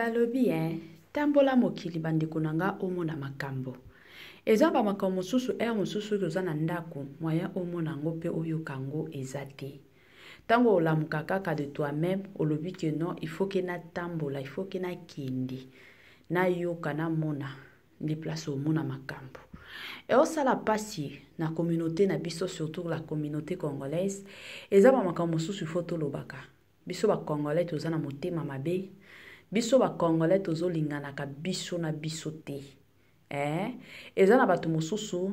Balobi tambola mokili bandeko nanga omona makambo. Eza ba makambo mosusu mosusu koza na ndako moya omona ngo pe oyoka ngo eza te. Tango olamuka kaka de toi-même olobi que non, il faut que na tambola, il faut que na kindi. Na yoka na mona ndi place omona makambo. Et osala pasi na communauté na biso, surtout la communauté congolaise, eza ba makambo mosusu faut tolobaka. Biso ba congolais tozana motema mabe. Biso ba congolais tozolingana ka biso na biso te. Eza na bato mosusu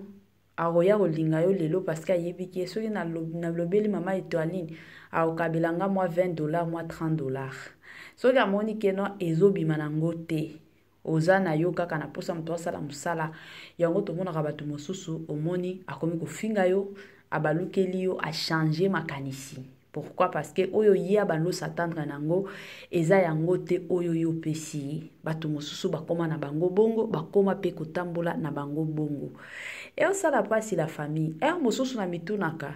aroya kolinga yo lelo parce que ayebiki soki na lobeli mama étoiline aokabelanga moi $20 moi $30. Soki amoni ke no ezobima nango te. Oza na yo kaka na posa mto asala musala yango tomona ka bato mosusu omoni akomi kofinga yo abalukeli yo a changer makanisi. Pourquoi? Parce que oyo ya bando s'attendre nango eza yango te oyo yo pesi bato mosusu bakoma na bango bongo bakoma pe kotambola na bango bongo. Et osala pasi la famille mosusu na mitunaka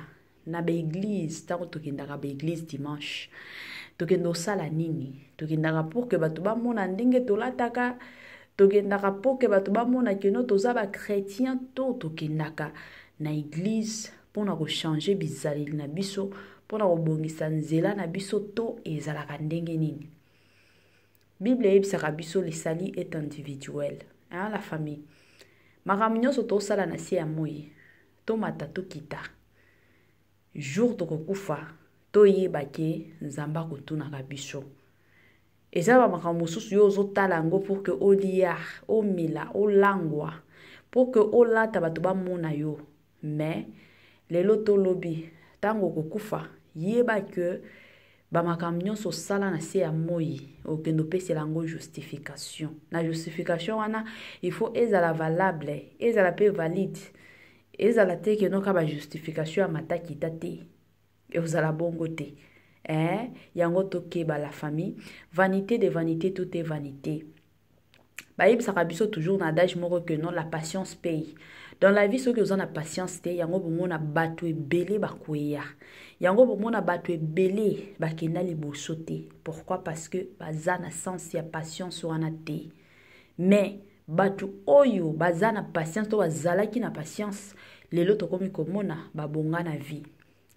na ba église tango tokendaka ba église dimanche tokendo sala nini tokendaka pour que bato bamona ndenge tolataka tokendaka pour que bato bamona que no toza ba chrétien to tokendaka na église pour na ko changer bizaleli na biso pour na kobongisa nzela na biso to ezalaka ndenge nini. Bible yebisaka biso le salut est individuel, la famille. Makambo nyonso tosala na se ya moi to mata to kita jour tokokufa to yeba ke nzamba kotunaka biso. Eza ba makambo mosusu yo ozotala ngo pour que olia omila olangwa pour que olata bato bamona yo. Mais lelo tolobi tango kokufa yeba que ba makambo nyonso sala na se ya moi okendo pesi lango justification. Na justification wana il faut ezala valable, ezala pe valide. Ezala te ke no ka ba justification amataki tate. Ezala bongo te. Yango tokeba la famille, vanité de vanité, tout est vanité. Baïb sakabiso toujours na adage moko que non, la patience paye. Dans la vie, ceux qui ont la patience, yango bomona batu ebele bakweya. Yango bomona batu ebele bakenda liboso te. Pourquoi? Parce que bazana sens ya patience wana te. Mais batu oyo bazana patience to bazalaki na patience, lelo tokomi komona babonga na vie.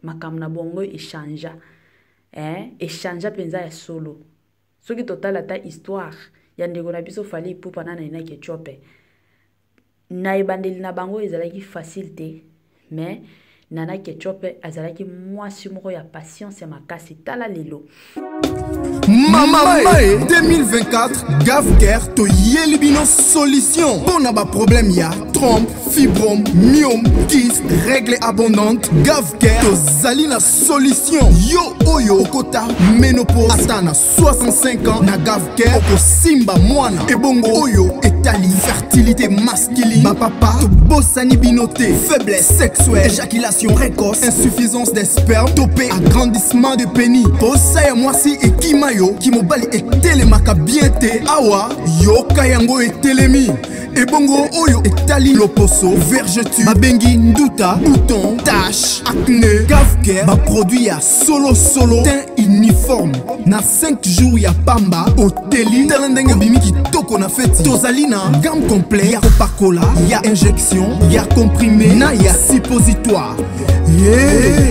Makam na bongo échangea. Échangea penza ya solo. Soki total ata histoire ya ndeko na biso fali pupa na ina ke chope. Na ebandeli na bango ezalaki facile te, mais nana ke chope azalaki mwasi moko ya patience ya makasi tala lelo. Mama 2024 Gavker to yelibino solution. Bon aba problème ya trompe, fibrome, myome, kyste, règle abondante. Gavker to zalina solution. Yo oyo okota ménopause atana 65 ans na Gavker oko simba mwana. Ebongo oyo etali fertilité masculine. Ba papa to bosani binoté, faiblesse sexuelle, éjaculation précoce, insuffisance des spermes, topé agrandissement de pénis. Posaya mwasi ekimayo kimobali etelemaka bien te awa yoka yango etelemi. Ebongo oyo etali loposo, vergeture, babengi nduta, bouton, tache, acné. Gavker ba produit ya solo teint uniforme. Na 5 jours ya pamba oteli talendenge bimiki toko na feti. Tozalina gamme complet ya Coca-Cola, ya injection, ya comprimé, na ya suppositoire.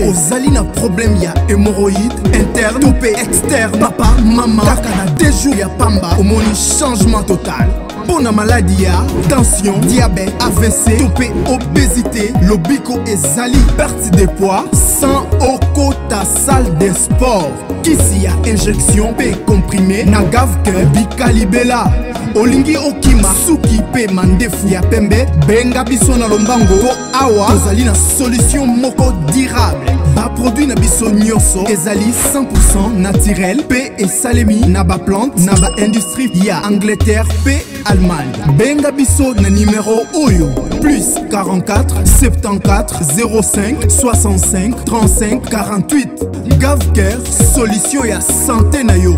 Ozalina problème ya hémorroïde interne, topé externe. Papa, maman, kaka na 2 jours ya pamba omoni changement total. Pour la maladie, tension, diabète, AVC, topé, obésité, lobiko et zali, perte de poids, sans okota salle de sport. Kisi ya injection, P comprimé, na Gavker, bikalibela. Olingi okima, suki pe mandefu ya pembe, benga biso na lombango, po awa, tozali na solution moko durable. Ba produit na biso nyonso, ezali 100% naturel, P et salemi, na ba plante, na ba industrie, ya Angleterre, P Allemagne. Benga biso na numéro oyo, plus 44 74 05 65 35 48. Gavker, solution ya santé na yo.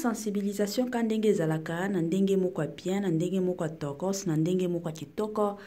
sensibilisation quand ndenge ezalaka na ndenge moko bien na ndenge moko tokos na ndenge moko kitoko.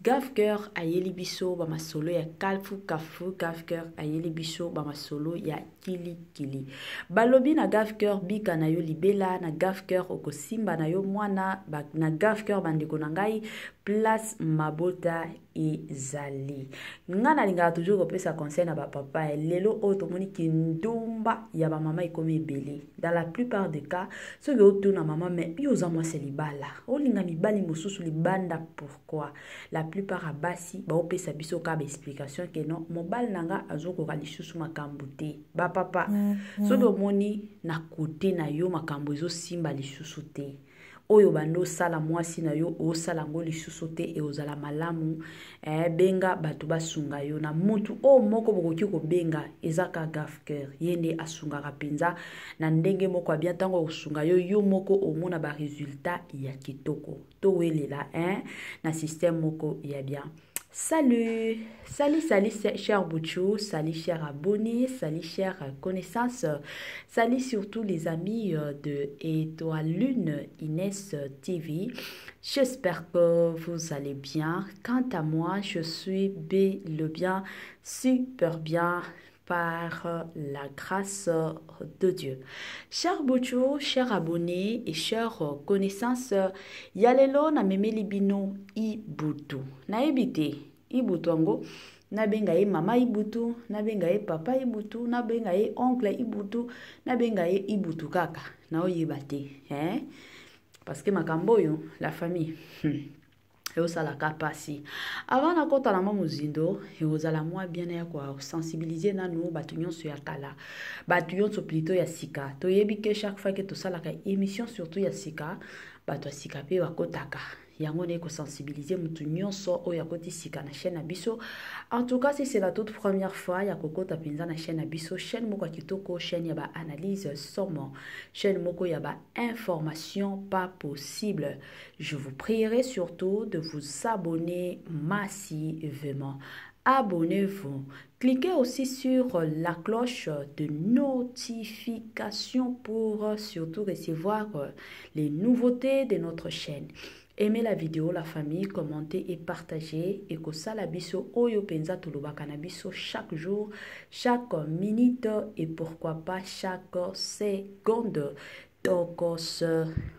Gafker ayeli biso ba masolo ya kalfu kafu. Gafker ayeli biso ba masolo ya kili kili. Balobi na Gafker bika na yo libela na Gafker okosimba na yo mwana na Gafker bandeko na ngai place mabota ezali. Nga na linga toujours kopesa conseil na ba papa lelo oto moni kindumba ya ba mama ikomi ebele. Dans la plupart des cas, ceux qui ont na maman mais yo za moi c'est libala. O linga mibali mosusu libanda pourquoi? La plupart à basi ba opesa biso ka ba explication que non mobile nanga azoko ka lisusu makambo te. Ba papa so do moni na côté na yo makambo ezo simba lisusu te. Oyo bando sala mwasi na yo o sala ngo lisusu te e ozala malamu benga batu basunga yo na mutu o moko bokoki ko benga ezaka Gafker yende asunga kapinza na ndenge moko abia tango osunga yo yo moko omona ba résultat ya kitoko to welela na système moko ya bien. Salut, chers Bouchou, salut, chers abonnés, salut, chers connaissances, salut surtout les amis de Étoile Lune Inès TV. J'espère que vous allez bien. Quant à moi, je suis bien, super bien par la grâce de Dieu. Chers Bouchou, chers abonnés et chers connaissances, yalelo na memeli bino ibutu. Na ebite ibutu ango na benga ye mama ibutu, na benga ye papa ibutu, na benga ye oncle ibutu, na benga ye ibutu kaka. Na oyebate, parce que makambo yo la famille. Et ça la capacité. Avant na kota na mamuzindo, et ozala moi bien ya kwa sensibiliser na nous batunyon sur ya kala. Batunyon so plutôt ya sika. To yebi que chaque fois que to sala ka émission surtout ya sika, bato sika pe wakotaka. Yango ne ko sensibiliser mutu nyonso o ya koti sika na chaîne Abisso. En tout cas, si c'est la toute première fois ya kokota pinza na chaîne Abisso, chaîne moko kitoko, chaîne ya ba analyse somme, chaîne moko ya ba information pas possible. Je vous prierai surtout de vous abonner massivement. Abonnez-vous. Cliquez aussi sur la cloche de notification pour surtout recevoir les nouveautés de notre chaîne. Aimez la vidéo, la famille, commentez et partagez. Et que ça la biso oyo penza toloba kanabiso chaque jour, chaque minute et pourquoi pas chaque seconde. Tokos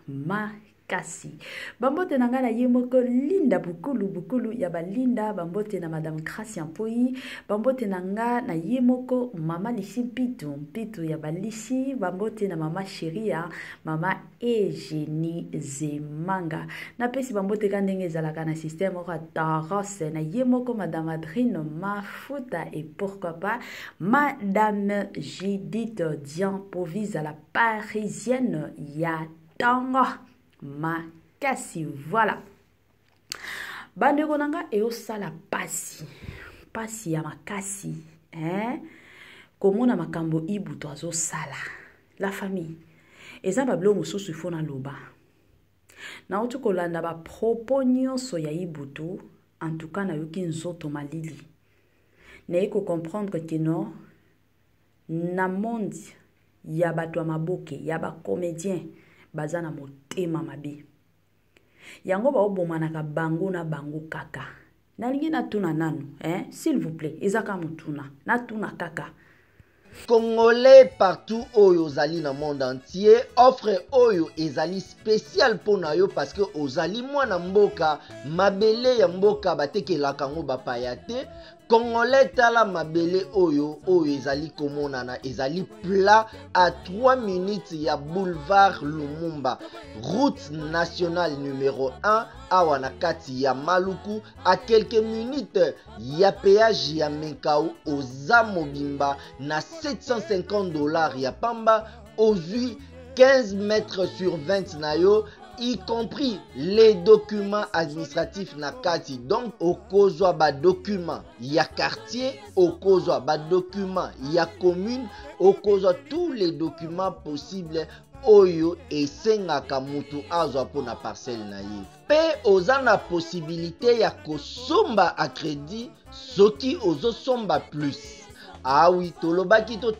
makasi. Bambote na ngana yemoko linda bukulu ya balinda. Bambote na madame Gracia Mpoi. Bambote na nga na yemoko mama lisi pitu ya balisi. Bambote na mama Sheria, mama Eugénie Zemanga. Na pesi bambote kandenge zalaka na système oka tarose na yemoko madame Adrine Mafuta et pourquoi pas madame Judith Diampovis à la parisienne ya tango makasi. Voilà. Bandeko nanga eo sala pasi ya makasi komona makambo ibuto azo sala la famille eza bablo mosusu fona loba na otu kolanda ba propos nyonso ya ibutu. En tout cas na yoki nzoto malili na eko comprendre que non na monde ya bato ya maboke ya ba comédien bazana motema mabe yango ba obomanaka bango na bango kaka. Nalingi na tuna nanu s'il vous plaît ezaka mutuna na tuna kaka. Congolais partout oyo ozali na monde entier, offre oyo ezali spécial pour na yo parce que ozali mwana mboka mabele ya mboka batekelaka ngo bapaya te. Congolais tala mabele oyo ezali komonana ezali plat à 3 minutes ya boulevard Lumumba, route nationale numéro 1 awa na kati ya Maluku, à quelques minutes ya péage ya Menkau oza mobimba na $750 ya pamba ozui 15 mètres sur 20 na yo, y compris les documents administratifs na kati. Donc okozwa ba document ya quartier, okozwa ba document ya commune, okozwa tous les documents possibles oyo esengaka mutu azwa pona parcelle na ye. Pe oza na possibilité ya kosomba a crédit soki ozosomba plus. Ah oui, tolobaki te,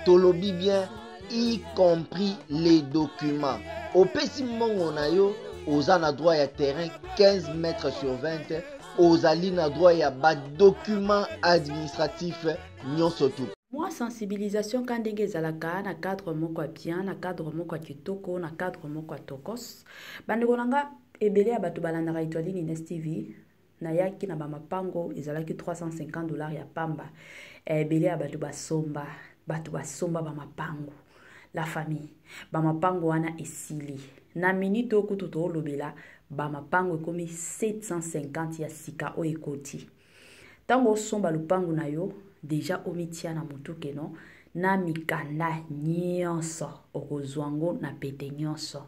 tolobi bien. y compris les documents. Opesi mbongo na yo, oza na droit ya terrain 15 mètres sur 20, ozali na droit ya ba document administratif nyonso tu. Moi, sensibilisation quand ndenge ezalaka na cadre moko bien, na cadre moko kitoko, na cadre moko tokos. Bandeko nanga ebele ya bato balandaka Etoile Nines TV, na yaki na bamapango ezalaki $350 ya pamba. Ebele ya bato basomba bamapango. La famille, bamapango wana esili. Na minute okutu to lobela, bamapango ekomi 750 ya sika o ekoti. Tango somba lupango na yo, deja omitia na mutuke no, na mikanda nyonso okozwango na pete nyonso.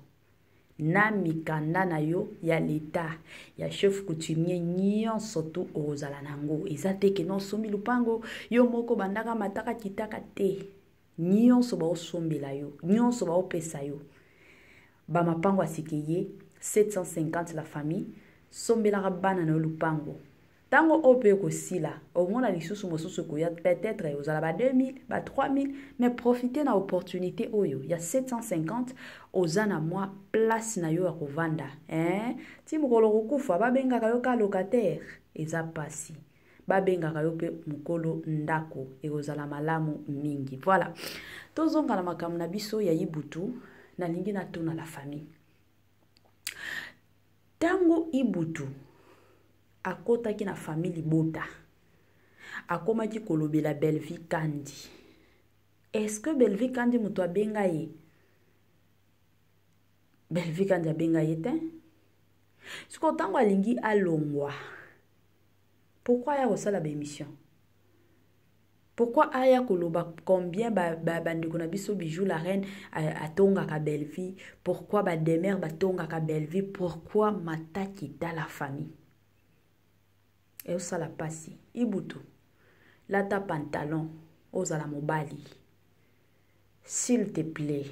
Na mikanda na yo ya leta, ya chef coutumier nyonso tu ozala nango. Eza teke no sombi lupango, yo moko bandaka mataka kitaka te. Nyonso ba osombela yo, nyonso ba opesa yo. Ba mapango asikeye 750 la famille, sombela bana na lupango. Tango ope ko sila, au moins la lisusu mosusu ko ya peut-être ozala ba 2000, ba 3000, mais profitez na opportunité oyo. Ya 750 ozana moi place na yo ya kovanda. Ti mukolo kokufa ba benga ka yo ka locataire, eza pasi. Ba benga ka yo pe mukolo ndako ekozala malamu mingi. Voilà. Tozonga na makambo na biso ya Ibutu na lingi na tuna la famille. Tango Ibutu akotaki na famille Bota, akomaki kolobela Belvi Kandi. Est-ce que Belvi Kandi muto abenga ye? Belvi Kandi abenga ye te? Siko tango alingi alongwa, pourquoi aya kosala ba émission? Pourquoi aya koloba combien bandeko na biso bijou la reine atonga ka Belvi? Pourquoi ba demer batonga ka Belvi? Pourquoi mataki dans la famille? Et au sala pasi, Ibutu, lata pantalon, ozala mobali. S'il te plaît,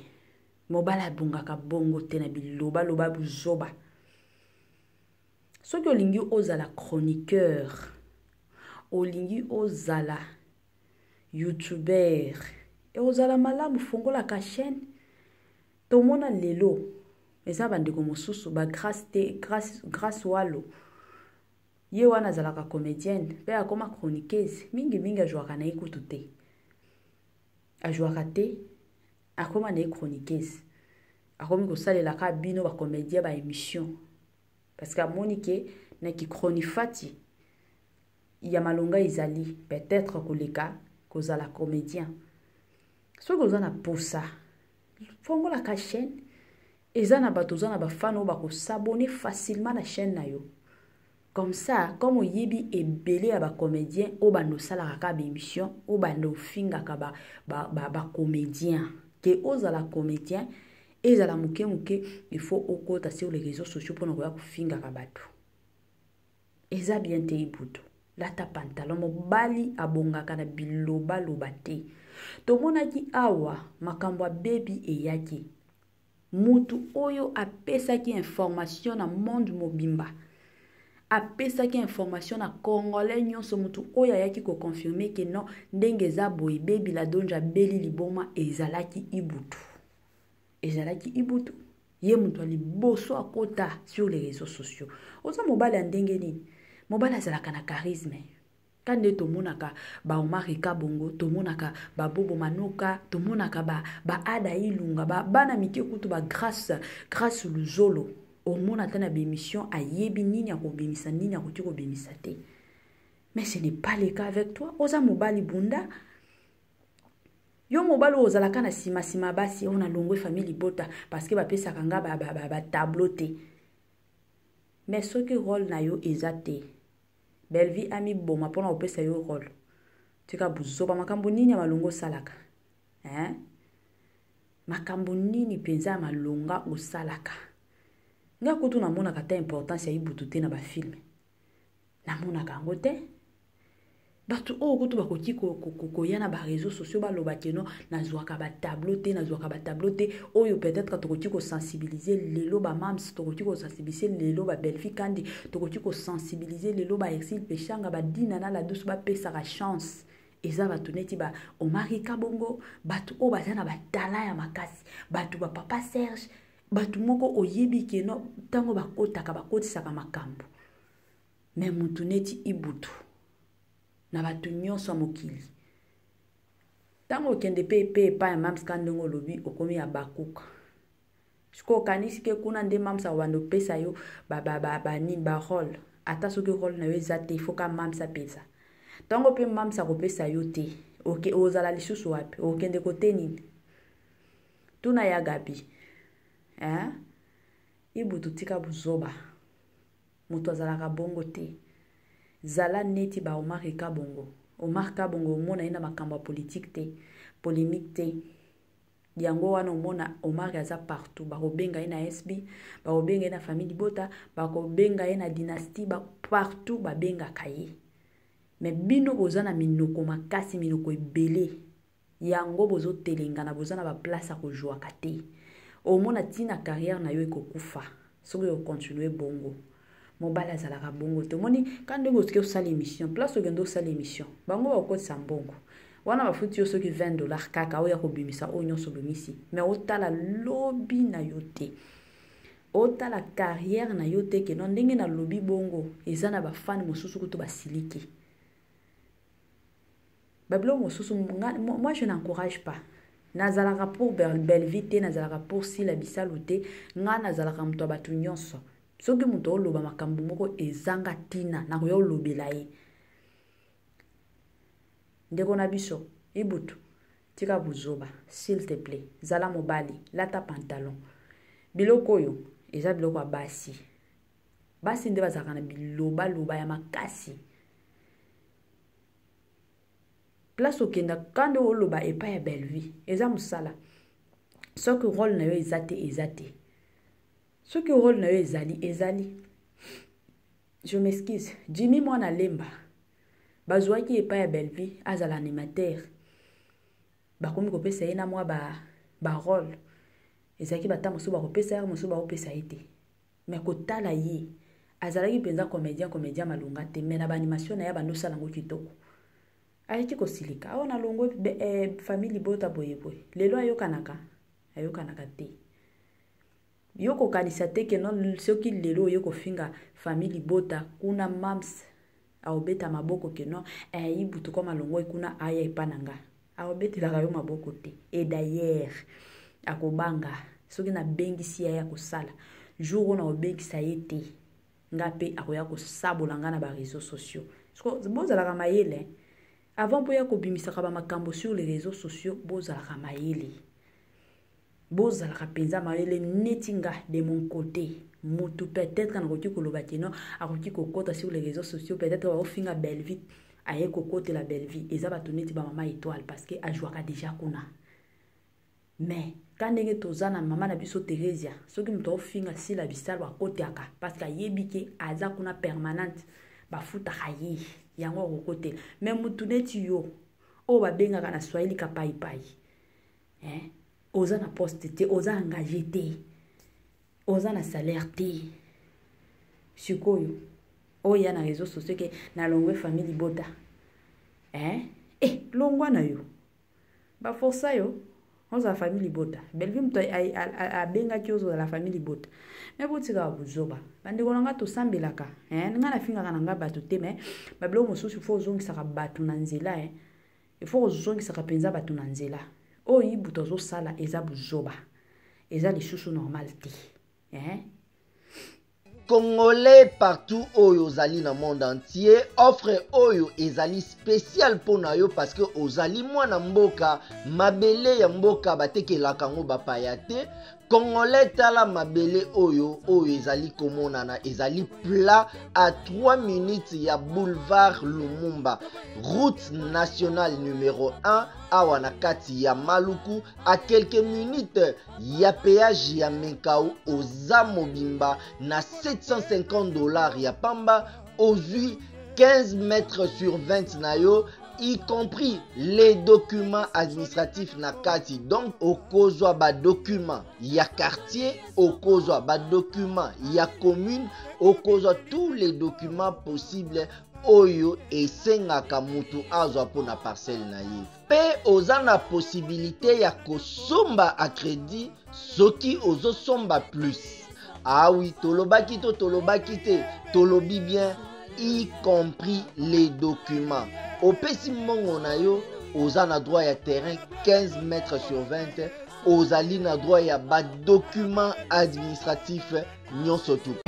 mobala bunga ka bongo tena biloba loba buzoba. Soki olingi ozala chroniqueur, olingi ozala youtuber, et ozala malamu fongola ka chaîne, tomona lelo, eza bandeko mosusu ba grâce walo. Ye wana zalaka comédienne, pe akoma chroniqueuse, mingi ajouaka na ekutu te. Ajouaka te, akoma na chroniqueuse. Akomi kosalela ka bino ba comédien ba émission. Parce que Monique na ki chronifati ya malonga izali, peut-être koleka kozala comédien. So kozana posa. Fongola ka chaîne, ezana batozana ba fan o ba ko s'abonner facilement na chaîne na yo. Comme ça, comme oyebi ebele ya ba comédien o bando sala ka ba émission o bando finga ka ba comédien que ozala comédien ezala muke il faut okota sur les réseaux sociaux pour na ko finga ka bato. Eza bien te Ibutu. Lata pantalon mobali abongaka na biloba loba te. Tomonaki awa makambo baby eyaki. Mutu oyo apesaki information na monde mobimba. Apesaki information na congolais nyonso mutu oyo ayaki ko confirmer que non ndenge za boy baby la donja beli liboma ezalaki Ibutu. Ezalaki Ibutu. Ye mutu ali boso akota sur les réseaux sociaux. Oza mobali ndenge nini? Mobali azalaka na charisme. Kande tomonaka ba Omarika bongo, tomonaka ba Bobo Manoka, tomonaka ba Ada Ilunga, bana mike kutu ba grâce luzolo. Omona tana ba émission ayebi nini ya kobimisa nini ya koti kobimisa te. Mais ce n'est pas le cas avec toi. Oza mobali bunda. Yo mobali ozalaka na sima basi ona longwe famille Bota parce que ba pesa kanga ba tableau te. Mais ce que rôle na yo ezate. Belvi ami boma pona opesa yo rôle. Tika buzoba makambo nini ya malongo salaka. Makambo nini penza malonga osalaka. Nga kutu na mona kata importance ya Ibutu te na ba film. Na mona kango te. Batu o kutu bakoki koyana ba réseaux sociaux ba lobakeno na zwaka ba tableau te oyo peut-être tokoki ko sensibiliser lelo ba mams tokoki ko sensibiliser lelo ba Belvi Kandi tokoki ko sensibiliser lelo ba Exil Pechanga ba dina na la douce ba pesa ka chance eza bato neti ba Omari Kabongo, bato o bazana batala ya makasi, bato ba Papa Serge, bato moko oyebi ke no tango bakotaka bakotisaka makambo. Mais mutu neti Ibutu na bato nyonso mokili. Tango kende pe pa ya mam skandongo lobi okomi ya bakuka. Siko kanisi ke kuna nde mam sa wando pesa yo ni ba rôle. Ata soki rôle na yo ezate il faut ka mam sa pesa. Tango pe mam sa kopesa yo te. OK ozala lisusu wapi? Okende kote nini? Tuna ya gabi. Ibutu tika buzoba. Mutu azalaka bongo te. Zala neti ba Omari Kabongo. Omar Kabongo omona ina makambo politique te, polémique te. Yango wana omona Omar aza partout. Bakobenga ina SB, bakobenga ina famille Bota, bakobenga ina dynastie, partout babenga kaye. Mais bino bozana minoko makasi minoko ebele. Yango bozo telengana bozana ba place a kojwa kate. Omona tina carrière na yo ekokufa. Soki yo continuer bongo. Mobala azalaka bongo te. Moni quand ndenge oske osala émission, place ogendo osala émission. Bango bakotisa mbongo. Wana bafuti yo soki $20 kaka oya kobimisa o nyonso bomisi. Mais otala lobby na yo te. Otala carrière na yo te ke non ndenge na lobby bongo ezana ba fan mosusu kuto basiliki. Bablo mosusu moi je n'encourage pas. Nazalaka pour Belleville, nazalaka pour Sila Bissalo te, nga nazalaka mto batu nyonso. Soki muto oloba makambo moko ezanga tina na koyo lobela ye. Ndeko na biso, Ibutu, tika buzoba, s'il te plaît, zala mobali, lata pantalon. Biloko yo, eza biloko ya basi. Basi nde bazalaka na biloba loba ya makasi. Place okenda kande oloba epa ya Belleville, eza musala. Soki rôle na yo ezate. Soki rôle na yo ezali. Je m'excuse. Jimmy mwana lemba. Bazwaki epa ya Belleville azala animateur. Bakomi kopesa ye na mwa ba rôle. Ezaki bata mosu ba kopesa ya mosu ba kopesa ete. Mais kotala ye azalaki penza comédien malunga te, mais na ba animation na ya bando sala ngo kitoko. Ayeki kosilika. Awa na longo famille Bota boye. Lelo ayokanaka te. Yoko kanisa te ke non soki lelo yoko finga famille Bota kuna mams aobeta maboko ke non Ibutu koma longo kuna aya ipananga. Aobeti la yo maboko te. Et d'ailleurs akobanga soki na bengisi ya kosala jour na obengisa yete ngape akoya ko sabolanga na ba réseaux sociaux. Bozala mayele. Avant pour yako bimisaka ba makambo sur les réseaux sociaux, bozala mayele. Bozala penza mayele netinga de mon côté. Mutu peut-être quand on koloba kino, akoki kokota sur les réseaux sociaux, peut-être au finga Belleville, aye kokote la Belleville, eza ba toneti ba mama étoile parce que ajouaka déjà kuna. Mais quand ndenge tozana mama na biso Teresia, soki muto ofinga si la bisal ba koteaka parce que yebike aza kuna permanente, ba futa hayi. Yango kokote. Mais mutu neti yo o ba benga kana Swahili ka pai. Oza na poste te, oza engagé te. Oza na salaire te. Sikoyo. O ya na réseaux sociaux ke na longwe famille Bota. Longwa na yo. Ba força yo. Oza famille Bota. Belleville mto a benga ki ozo la famille Bota. Mais botika buzoba. Bande konanga to sambelaka. Nga na finga kana nga batu te mais bablo mosusu fo zongi saka batu na nzela Il faut zongi saka penza batu na nzela. O Ibutu zo sala eza buzoba. Eza lisusu normal te. Congolais partout oyo ozali na monde entier offre oyo ezali spécial pona yo parce que ozali mwana mboka mabele ya mboka batekelaka ngo bapaya te. Congolais tala mabele oyo ezali komonana ezali plat à 3 minutes ya boulevard Lumumba, route nationale numéro 1 awa na kati ya Maluku, à quelques minutes ya péage ya Menkau oza mobimba na $750 ya pamba ozui 15 mètres sur 20 na yo, y compris les documents administratifs na kati. Donc okozwa ba document ya quartier, okozwa ba document ya commune, okozwa tous les documents possibles oyo esengaka mutu azwa mpona parcelle na ye. Pe oza na possibilité ya kosomba a crédit soki ozosomba plus. Ah oui, tolobaki to tolobaki te, tolobi bien, y compris les documents. Opesi mbongo na yo, oza na droit ya terrain 15 mètres sur 20, ozali na droit ya ba document administratif nyonso tu